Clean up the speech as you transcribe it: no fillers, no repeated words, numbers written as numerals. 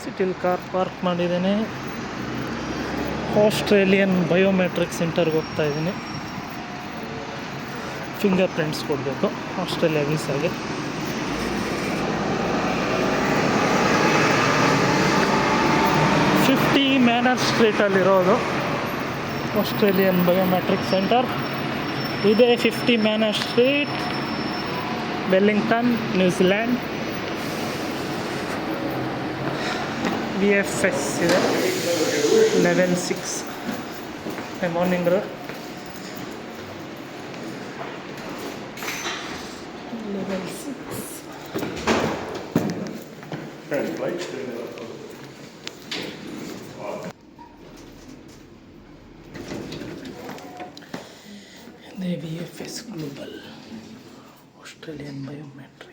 ಸಿಟಿಲಿ car park ಮಾಡಿದ್ದೇನೆ. Australian biometric ಸೆಂಟರ್ಗೆ ಹೋಗ್ತಾ ಇದ್ದೀನಿ. ಫಿಂಗರ್ ಪ್ರಿಂಟ್ಸ್ ಕೊಡಬೇಕು ಆಸ್ಟ್ರೇಲಿಯಾ ವೀಸಾಗೆ. ಫಿಫ್ಟಿ ಮ್ಯಾನರ್ ಸ್ಟ್ರೀಟಲ್ಲಿರೋದು ಆಸ್ಟ್ರೇಲಿಯನ್ ಬಯೋಮೆಟ್ರಿಕ್ ಸೆಂಟರ್. ಇದೇ 50 manor street, Wellington, New Zealand. VFS ಇದೆ, level 6 morning road, level 6. VFS global Australian biometric.